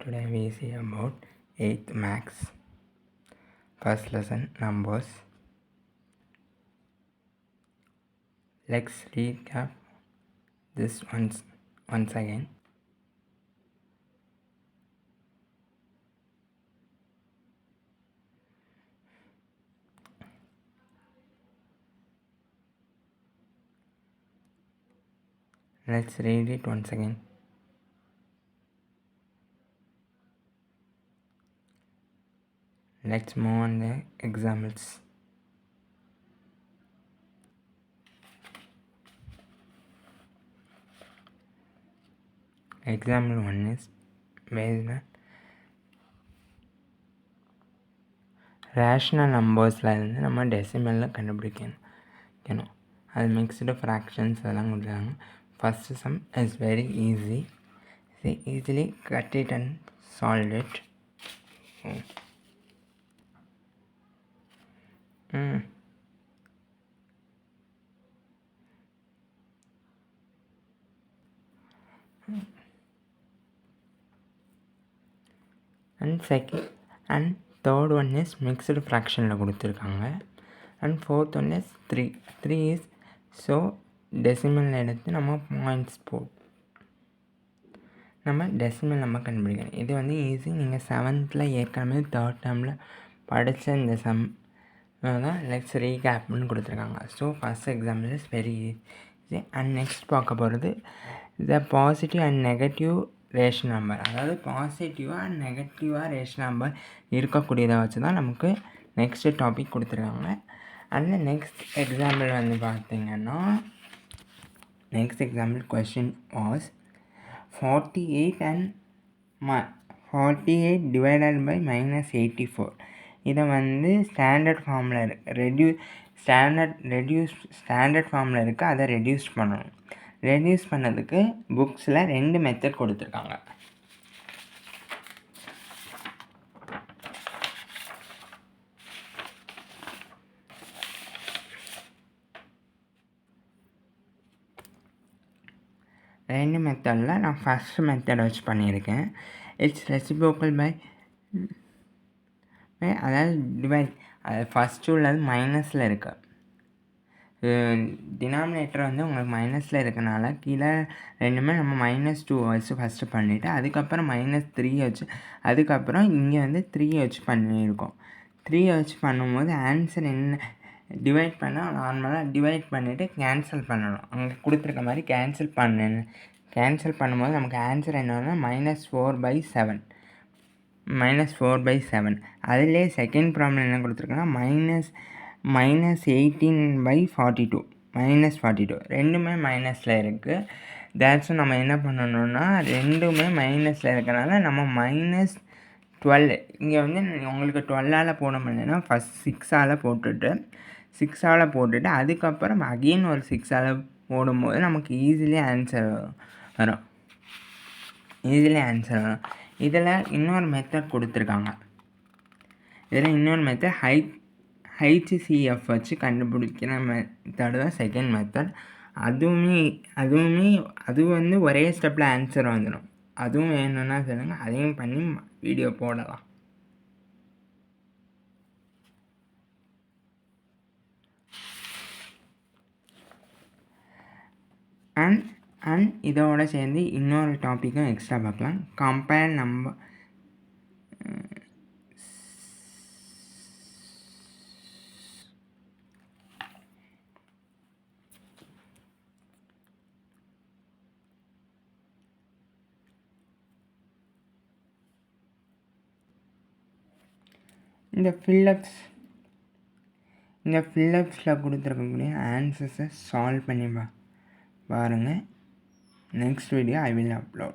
Today we see about 8th Max, first lesson, numbers. Let's recap this once again. Let's read it once again. Let's move on the examples. Example 1 is based on rational numbers இருந்து நம்ம டெசிமலில் கண்டுபிடிக்கணும். அது mixed fractions அதெல்லாம் கொடுத்துருக்காங்க. First some is very easy. easily cut it and solve it. And third one is mixed fractionல கொடுத்துருக்காங்க. And fourth one is 3 is so decimal எடுத்து நம்ம points நம்ம டெசிமல் நம்ம கண்டுபிடிக்கணும். இது வந்து ஈஸி. நீங்கள் 7th ஏற்கனவே 3rd டேர்மில் படித்த இந்த சம் தான் லெட்ஸ் ரீகேப்னு கொடுத்துருக்காங்க. So first example is very easy. And next பார்க்க போகிறது the positive and negative rational number. அதாவது பாசிட்டிவாக அண்ட் நெகட்டிவாக ரேஷனல் நம்பர் இருக்கக்கூடியதை வச்சு தான் நமக்கு நெக்ஸ்ட்டு டாபிக் கொடுத்துருக்காங்க. அண்ட் நெக்ஸ்ட் எக்ஸாம்பிள் வந்து பார்த்திங்கன்னா next example question was 48 divided by -84. இதை வந்து ஸ்டாண்டர்ட் ஃபார்மில் ஸ்டாண்டர்ட் ஃபார்மில் இருக்குது. அதை ரெடியூஸ் பண்ணணும். ரெடியூஸ் பண்ணதுக்கு புக்ஸில் 2 மெத்தட் கொடுத்துருக்காங்க. ரெண்டு மெத்தடில் நான் ஃபஸ்ட்டு மெத்தடை வச்சு பண்ணியிருக்கேன். இட்ஸ் ரெசிப்ரோக்கல் பை அதாவது டிவைட். அது ஃபஸ்ட்டு உள்ளது மைனஸில் இருக்குது. டினாமினேட்டர் வந்து உங்களுக்கு மைனஸில் இருக்கனால கீழே ரெண்டுமே நம்ம -2 வச்சு ஃபஸ்ட்டு பண்ணிவிட்டு அதுக்கப்புறம் -3 வச்சு அதுக்கப்புறம் இங்கே வந்து 3 வச்சு பண்ணியிருக்கோம். 3 வச்சு பண்ணும்போது ஆன்சர் என்ன டிவைட் பண்ணால் நார்மலாக டிவைட் பண்ணிவிட்டு கேன்சல் பண்ணணும். அங்கே கொடுத்துருக்க மாதிரி கேன்சல் பண்ணும்போது நமக்கு ஆன்சர் என்னன்னா -4/7. அதிலே செகண்ட் ப்ராப்ளம் என்ன கொடுத்துருக்கோன்னா -18/42 -42 ரெண்டுமே மைனஸில் இருக்குது. தேட்ஸும் நம்ம என்ன பண்ணணுன்னா ரெண்டுமே மைனஸில் இருக்கிறனால நம்ம -12 இங்கே வந்து உங்களுக்கு 12ஆல் போட முடியலன்னா ஃபஸ்ட் 6ஆல் போட்டுட்டு அதுக்கப்புறம் அகெயின் ஒரு 6ஆல் போடும்போது நமக்கு ஈஸிலி ஆன்சர் வரும். இதில் இன்னொரு மெத்தட் கொடுத்துருக்காங்க. HCF வச்சு கண்டுபிடிக்கிற மெத்தட் தான் செகண்ட் மெத்தட். அது வந்து ஒரே ஸ்டெப்பில் ஆன்சர் வந்துடும். அதுவும் வேணும்னா சொல்லுங்கள், அதையும் பண்ணி வீடியோ போடலாம். அண்ட் இதோட சேர்ந்து இன்னொரு டாப்பிக்கும் எக்ஸ்ட்ரா பார்க்கலாம். கம்பேர் நம்பர் இந்த ஃபில்லப்ஸில் கொடுத்துருக்கக்கூடிய ஆன்சர்ஸை சால்வ் பண்ணி பாருங்கள். Next video I will upload.